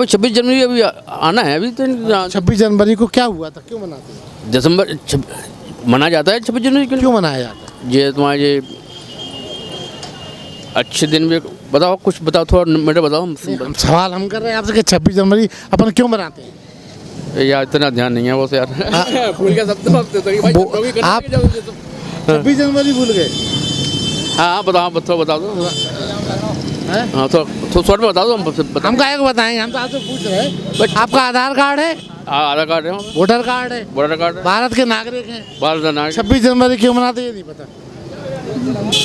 पर 26 जनवरी अभी आना है, अभी तो 26 जनवरी को क्या हुआ था, क्यों मनाते हैं? दिसंबर मनाया जाता है 26 जनवरी के लिए। क्यों मनाया जाता है? ये तुम्हारे ये अच्छे दिन में बताओ, कुछ बताओ, थोड़ा मेरे बताओ। हम सवाल हम कर रहे हैं आपसे कि 26 जनवरी अपन क्यों मनाते हैं? यार इतना ध्यान नहीं है वो से यार। भूल गया सब तो आप 26 जनवरी भूल गए? हाँ बताओ, बता दो। हैं? हाँ तो शॉर्ट में बता दो, हम काहे को बताएंगे, हम तो आपसे पूछ रहे हैं। आपका आधार कार्ड है? हाँ आधार कार्ड है, वोटर कार्ड है? वोटर कार्ड है, भारत के नागरिक हैं। भारत का नागरिक। 26 जनवरी क्यों मनाते हैं ये नहीं पता?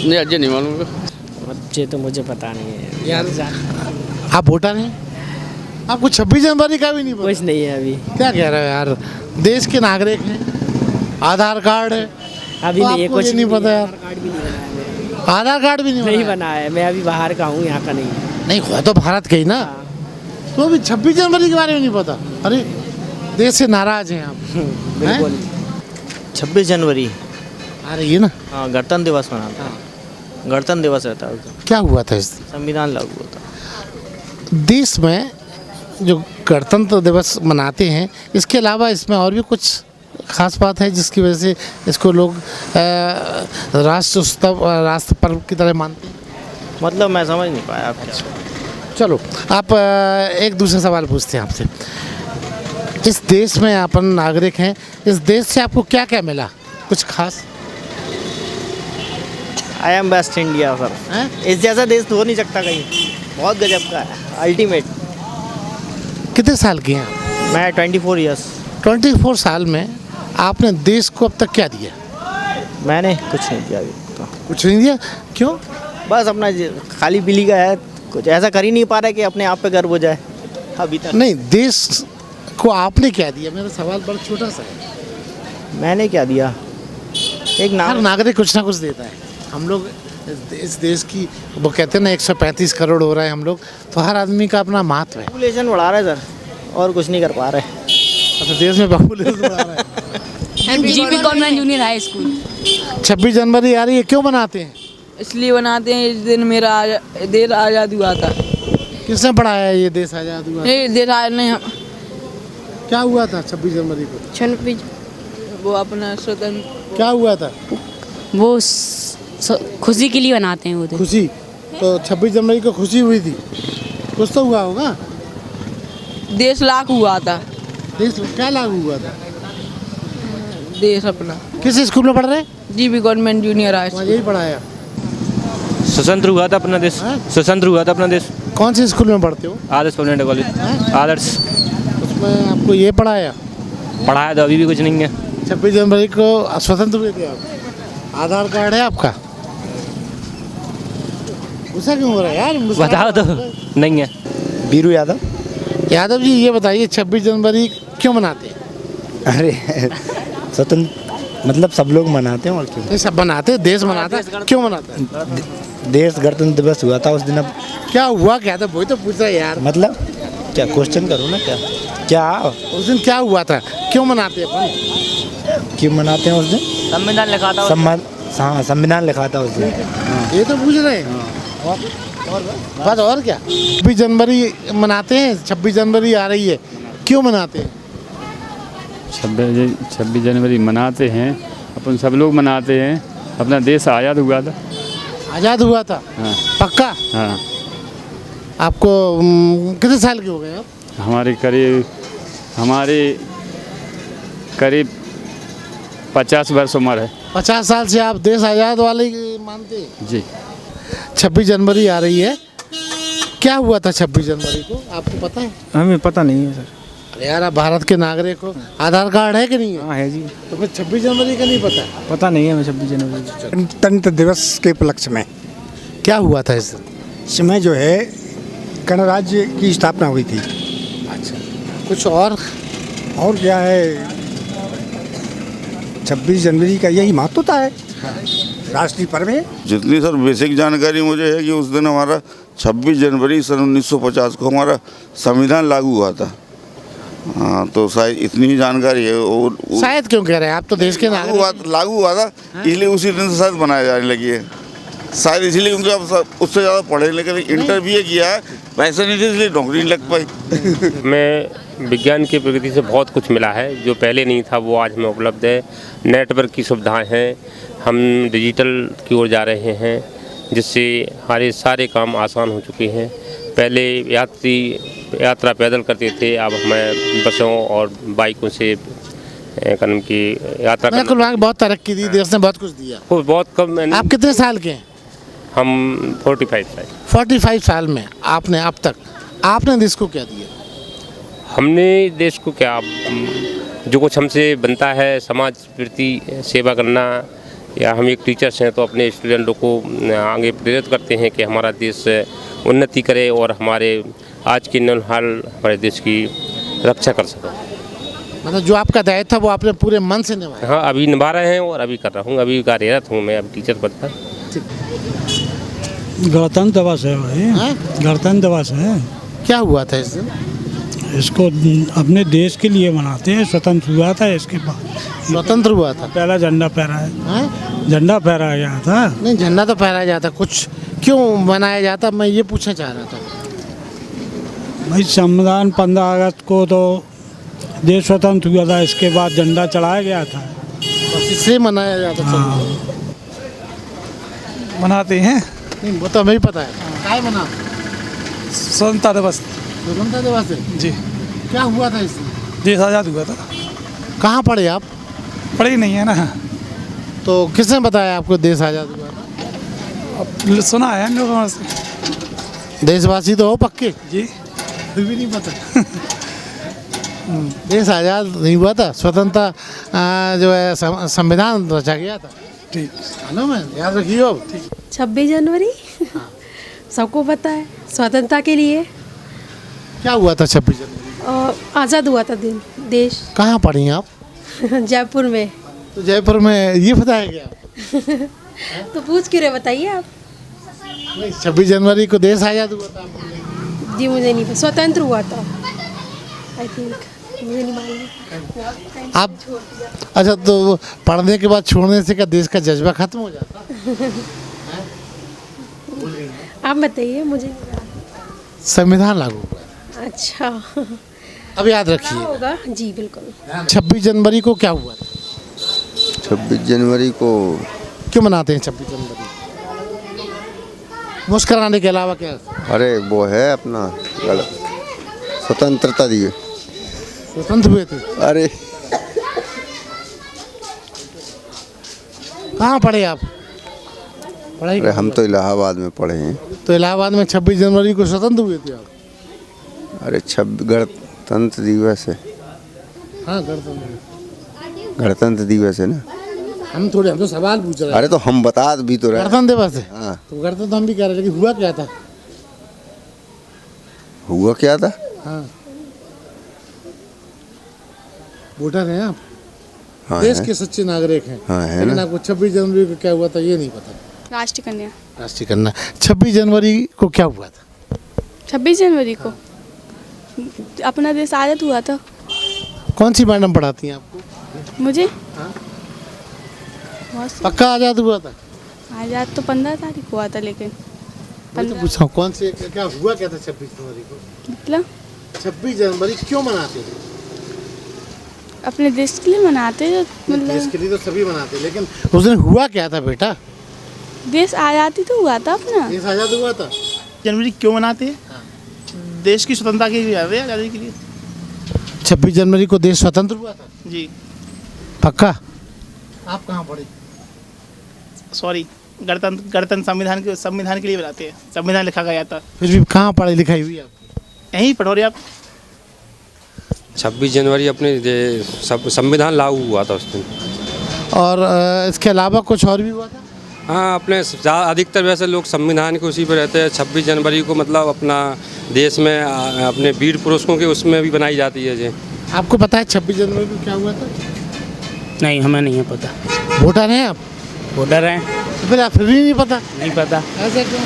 नहीं अजय नहीं मालूम। ये तो मुझे पता नहीं है यार आप वोटर हैं, आपको 26 जनवरी का भी नहीं पता? कुछ नहीं है अभी। क्या कह रहे हो यार, देश के नागरिक हैं, आधार कार्ड है, अभी तो नहीं है, आपको कुछ ये नहीं पता यार? कार्ड भी नहीं बना है मेरा। आधार कार्ड भी नहीं नहीं बनाया? बना है, मैं अभी बाहर का हूँ, यहाँ का नहीं। नहीं हुआ तो भारत के ही ना, तो अभी 26 जनवरी के बारे में नहीं पता? अरे देश से नाराज हैं आप। बिल्कुल। 26 जनवरी आ रही है ना? हाँ, गणतंत्र दिवस मनाते हैं। गणतंत्र दिवस रहता है उस दिन। क्या हुआ था इस दिन? संविधान लागू होता। देश में जो गणतंत्र दिवस मनाते हैं, इसके अलावा इसमें और भी कुछ खास बात है जिसकी वजह से इसको लोग राष्ट्र उत्सव, राष्ट्र पर्व की तरह मानते हैं? मतलब मैं समझ नहीं पाया आप क्या। चलो आप एक दूसरा सवाल पूछते हैं आपसे। इस देश में अपन नागरिक हैं, इस देश से आपको क्या क्या मिला, कुछ खास? I am best India sir. हैं? इस जैसा देश तो हो नहीं सकता कहीं, बहुत गजब का है, अल्टीमेट। कितने साल के हैं आप? मैं 24 ईयर्स। 24 साल में आपने देश को अब तक क्या दिया? मैंने कुछ नहीं किया अभी तो। कुछ नहीं दिया, क्यों? बस अपना खाली बिली का है, कुछ ऐसा कर ही नहीं पा रहा कि अपने आप पे गर्व हो जाए अभी तक। नहीं, देश को आपने क्या दिया? मेरा सवाल बड़ा छोटा सा है। मैंने क्या दिया? एक हर नाम। नागरिक कुछ ना कुछ देता है। हम लोग इस देश की, वो कहते हैं ना 135 करोड़ हो रहा है हम लोग, तो हर आदमी का अपना महत्व है। पॉपुलेशन बढ़ा रहे सर, और कुछ नहीं कर पा रहे। अच्छा, देश में पॉपुलेशन बढ़ा रहा है। GP convent junior high school. 26 जनवरी आ रही है, क्यों मनाते हैं? इसलिए बनाते हैं, इस दिन मेरा देश आज़ाद हुआ था। किसने पढ़ाया ये देश आज़ाद हुआ? ये देश नहीं, क्या हुआ था 26 जनवरी को? 26 वो अपना स्वतंत्र, क्या हुआ था? वो खुशी के लिए बनाते हैं वो दिन। खुशी? तो 26 जनवरी को खुशी हुई थी, कुछ तो हुआ होगा। देश लागू हुआ था। देश क्या लागू हुआ था? देश अपना किस स्कूल में पढ़ रहे हैं? जीपी कॉन्वेंट जूनियर हाई वहाँ स्कूल। यही पढ़ाया। स्वतंत्र हुआ था अपना देश। हाँ? स्वतंत्र हुआ था अपना देश। कौन से स्कूल में पढ़ते हो? आदर्श पब्लिक कॉलेज। आदर्श। उसमें आपको ये पढ़ाया? पढ़ाया तो अभी भी कुछ नहीं है। 26 जनवरी को स्वतंत्र हुए थे आप? आधार कार्ड है आपका? गुस्सा क्यों हो रहा है यार? बताओ तो। नहीं है। बीरू यादव। यादव जी ये बताइए 26 जनवरी क्यों मनाते हैं? अरे स्वतंत्र मतलब सब लोग मनाते हैं और क्यों? ये सब मनाते हैं, देश मनाता है, क्यों मनाता है? देश गणतंत्र दिवस हुआ था उस दिन। अब क्या हुआ, क्या था वही तो पूछ रहा है यार। मतलब क्या क्वेश्चन करो ना, क्या क्या उस दिन क्या हुआ था, क्यों मनाते हैं अपन? क्यों मनाते हैं उस दिन? संविधान लिखा था। हाँ, संविधान लिखा था उस दिन। ये तो पूछ रहे हैं। बस और क्या? 26 जनवरी मनाते हैं, 26 जनवरी आ रही है, क्यों मनाते हैं? 26 जनवरी मनाते हैं, अपन सब लोग मनाते हैं। अपना देश आज़ाद हुआ था। आज़ाद हुआ था? हाँ। पक्का? हाँ। आपको कितने साल के हो गए आप? हमारे करीब 50 वर्ष उम्र है। 50 साल से आप देश आज़ाद वाले ही मानते हैं? जी। 26 जनवरी आ रही है, क्या हुआ था 26 जनवरी को, आपको पता है? हमें पता नहीं है सर। अरे यार, आप भारत के नागरिक हो, आधार कार्ड है कि नहीं है? हाँ है जी। तो फिर 26 जनवरी का नहीं पता? पता नहीं है हमें 26 जनवरी। गणतंत्र दिवस के उपलक्ष्य में क्या हुआ था इस दिन? इसमें जो है गणराज्य की स्थापना हुई थी। अच्छा, कुछ और क्या है, 26 जनवरी का यही महत्वता है, राष्ट्रीय पर्व है। जितनी सर बेसिक जानकारी मुझे है कि उस दिन हमारा 26 जनवरी सन 1950 को हमारा संविधान लागू हुआ था। हाँ, तो शायद इतनी ही जानकारी है। और शायद क्यों कह रहे हैं, आप तो देश के नागरिक। लागू हुआ था, इसलिए उसी दिन से शायद बनाए जाने लगी है। शायद इसलिए उनके अब उससे ज़्यादा पढ़े लिखे इंटर BA किया है, पैसे नहीं थे इसलिए नौकरी नहीं लग पाई। में विज्ञान की प्रगति से बहुत कुछ मिला है, जो पहले नहीं था वो आज हमें उपलब्ध है। नेटवर्क की सुविधाएं हैं, हम डिजिटल की ओर जा रहे हैं, जिससे हमारे सारे काम आसान हो चुके हैं। पहले यात्रा पैदल करते थे, अब हमें बसों और बाइकों से कदम की यात्रा कुल मिला के बहुत तरक्की दी, देश ने बहुत कुछ दिया। बहुत कम। आप कितने साल के हैं? हम 45 साल। 45 साल में आपने अब तक आपने देश को क्या दिया? हमने देश को क्या, जो कुछ हमसे बनता है, समाज प्रति सेवा करना, या हम एक टीचर्स हैं तो अपने स्टूडेंटों को आगे प्रेरित करते हैं कि हमारा देश उन्नति करे और हमारे आज की नौहाल हमारे देश की रक्षा कर सके। मतलब जो आपका दायित्व था वो आपने पूरे मन से निभाया? हाँ, अभी निभा रहे हैं और अभी कर रहा हूँ, अभी कार्यरत हूँ मैं, अब टीचर पद पर। गणतंत्र दिवस है भाई, गणतंत्र दिवस है। क्या हुआ था इस दिन? इसको अपने देश के लिए मनाते हैं, स्वतंत्र हुआ था इसके बाद। स्वतंत्र हुआ था, पहला झंडा फहराया, झंडा फहराया गया था। नहीं, झंडा तो फहराया जाता, कुछ क्यों मनाया जाता, मैं ये पूछना चाह रहा था। भाई संविधान 15 अगस्त को तो देश स्वतंत्र हुआ था, इसके बाद झंडा चढ़ाया गया था, इसलिए मनाया जाता। मनाते हैं। नहीं, वो तो हमें ही पता है। क्या मना? स्वतंत्रता दिवस। स्वतंत्रता दिवस है जी। क्या हुआ था इसमें? देश आज़ाद हुआ था। कहाँ पढ़े आप? पढ़े ही नहीं है ना। तो किसने बताया आपको देश आज़ाद हुआ था? अब सुना है लोगों से। देशवासी तो हो पक्के? जी। फिर भी नहीं पता। देश आज़ाद नहीं हुआ था, स्वतंत्रता जो है संविधान रचा गया था। ठीक, हेलो मैं याद रखिए। अब 26 जनवरी सबको पता है, स्वतंत्रता के लिए क्या हुआ था 26 जनवरी? आज़ाद हुआ था दिन देश। कहाँ पढ़ी आप? जयपुर में। तो जयपुर में ये बताया गया? तो पूछ क्यों रहे, बताइए आप। 26 जनवरी को देश आज़ाद हुआ था? जी मुझे नहीं पता, स्वतंत्र हुआ था आई थिंक, मुझे नहीं मालूम। आप अच्छा, तो पढ़ने के बाद छोड़ने से क्या देश का जज्बा खत्म हो जाता? आप बताइए, मुझे संविधान लागू हुआ। अच्छा, अब याद रखिए होगा जी बिल्कुल। 26 जनवरी को क्या हुआ था? 26 जनवरी को क्यों मनाते हैं 26 जनवरी? मुस्कुराने के अलावा क्या? अरे वो है अपना स्वतंत्रता दिवस। स्वतंत्र हुए थे? अरे कहाँ पढ़े आप? पढ़ाई? अरे हम तो इलाहाबाद में पढ़े हैं। तो इलाहाबाद में 26 जनवरी को स्वतंत्र हुए थे आप? अरे गणतंत्र दिवस है। हाँ, गणतंत्र दिवस है ना। हम तो सवाल पूछ रहे हैं। अरे तो हम बता भी तो रहे। गणतंत्र दिवस है। हाँ, तो गणतंत्र तो हम भी कह रहे, लेकिन हुआ क्या था? हुआ क्या था? हाँ, वोटर हैं आप? हाँ, देश है। के सच्चे नागरिक हैं। हाँ, है लेकिन ना। आपको 26 जनवरी को क्या हुआ था ये नहीं पता। राष्ट्रीय कन्या। राष्ट्रीय कन्या। 26 जनवरी को क्या हुआ था? 26 जनवरी को अपना देश आज़ाद हुआ था। कौन सी मैडम पढ़ाती हैं आपको? मुझे हाँ? बहुत सी। पक्का आज़ाद हुआ था? आज़ाद तो 15 तारीख हुआ था, लेकिन मैं तो पूछ रहा हूँ कौन सी, क्या हुआ क्या था 26 जनवरी को? मतलब 26 जनवरी क्यों मनाते हैं? अपने देश के लिए मनाते हैं, देश मतलब के लिए तो सभी मनाते हैं, लेकिन उस दिन हुआ क्या था बेटा? देश आज़ादी तो हुआ था अपना। देश आज़ाद हुआ था। जनवरी क्यों मनाते हैं? देश की स्वतंत्रता के लिए, आज़ादी के लिए। 26 जनवरी को देश स्वतंत्र हुआ था? जी। पक्का? आप कहाँ पढ़े? सॉरी, गणतंत्र संविधान के लिए बनाते हैं, संविधान लिखा गया था। फिर भी कहाँ पढ़ाई लिखाई हुई आपकी? यहीं पढ़ोरे आप। 26 जनवरी अपने संविधान लागू हुआ था उस दिन। और इसके अलावा कुछ और भी हुआ था? हाँ, अपने अधिकतर वैसे लोग संविधान के उसी पर रहते हैं। 26 जनवरी को मतलब अपना देश में अपने वीर पुरुषों के उसमें भी बनाई जाती है जी। आपको पता है 26 जनवरी को क्या हुआ था? नहीं, हमें नहीं है पता। वोटर हैं आप? वोटर हैं। तो फिर आप फिर भी नहीं पता? नहीं पता। ऐसा क्यों?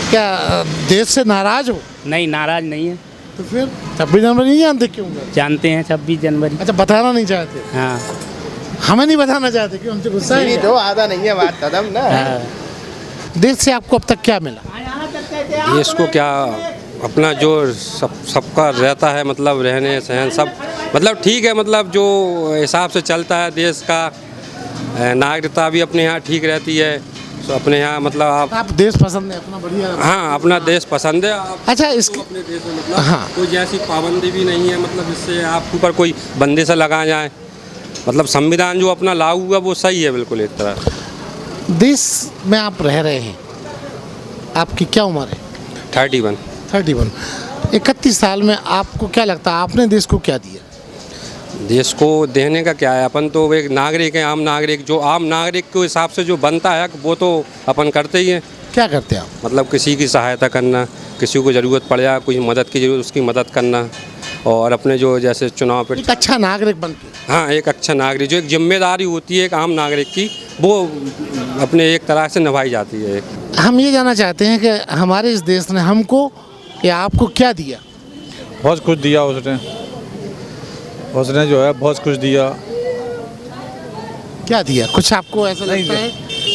क्या देश से नाराज हो? नहीं, नाराज नहीं है। तो फिर 26 जनवरी नहीं जानते क्यों? जानते हैं 26 जनवरी। अच्छा, बताना नहीं चाहते? हाँ। हमें नहीं बताना चाहते क्यों? हमसे गुस्सा है? तो आधा नहीं है बात कदम ना। हाँ। देश से आपको अब तक क्या मिला? देश को क्या, अपना जो सबका रहता है, मतलब रहने सहन सब मतलब ठीक है, मतलब जो हिसाब से चलता है देश का, नागरिकता भी अपने यहाँ ठीक रहती है। तो अपने यहाँ मतलब आप देश पसंद है अपना, बढ़िया। हाँ, अपना देश पसंद है। अच्छा, इसके अपने देश में मतलब कोई जैसी पाबंदी भी नहीं है, मतलब जिससे आपके ऊपर कोई बंदिश लगा जाए। मतलब संविधान जो अपना लागू हुआ वो सही है बिल्कुल एक तरह। देश में आप रह रहे हैं, आपकी क्या उम्र है? 31। 31। 31 साल में आपको क्या लगता है आपने देश को क्या दिया? देश को देने का क्या है, अपन तो एक नागरिक हैं, आम नागरिक। जो आम नागरिक के हिसाब से जो बनता है वो तो अपन करते ही हैं। क्या करते हैं आप? मतलब किसी की सहायता करना, किसी को ज़रूरत पड़ जाए, कोई मदद की ज़रूरत, उसकी मदद करना, और अपने जो जैसे चुनाव पे एक अच्छा नागरिक बन के। हाँ, एक अच्छा नागरिक, जो एक जिम्मेदारी होती है एक आम नागरिक की, वो अपने एक तरह से निभाई जाती है। हम ये जानना चाहते हैं कि हमारे इस देश ने हमको या आपको क्या दिया? बहुत कुछ दिया उसने जो है बहुत कुछ दिया। क्या दिया? कुछ आपको ऐसा लगता है?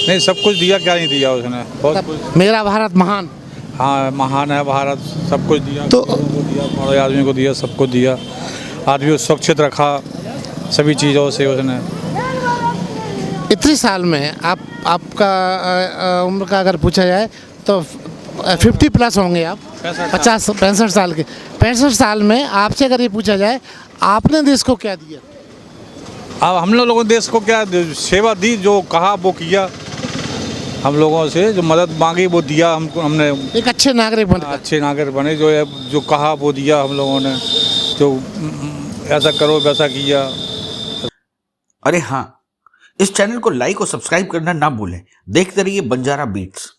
नहीं, सब कुछ दिया, क्या नहीं दिया उसने, बहुत कुछ। मेरा भारत महान। हाँ, महान है भारत, सब कुछ दिया। तो दिया, बड़े आदमी को दिया, सबको दिया। आदमी को सुरक्षित रखा सभी चीज़ों से उसने। इतने साल में आपका उम्र का अगर पूछा जाए तो 50 प्लस होंगे आप। 65 साल के। 65 साल में आपसे अगर ये पूछा जाए आपने देश को क्या दिया? अब हम लोगों ने देश को क्या सेवा दी, जो कहा वो किया। हम लोगों से जो मदद मांगी वो दिया हमको, हमने एक अच्छे नागरिक बने। अच्छे नागरिक बने, जो कहा वो दिया हम लोगों ने, जो ऐसा करो वैसा किया। अरे हाँ, इस चैनल को लाइक और सब्सक्राइब करना ना भूलें। देखते रहिए बंजारा बीट्स।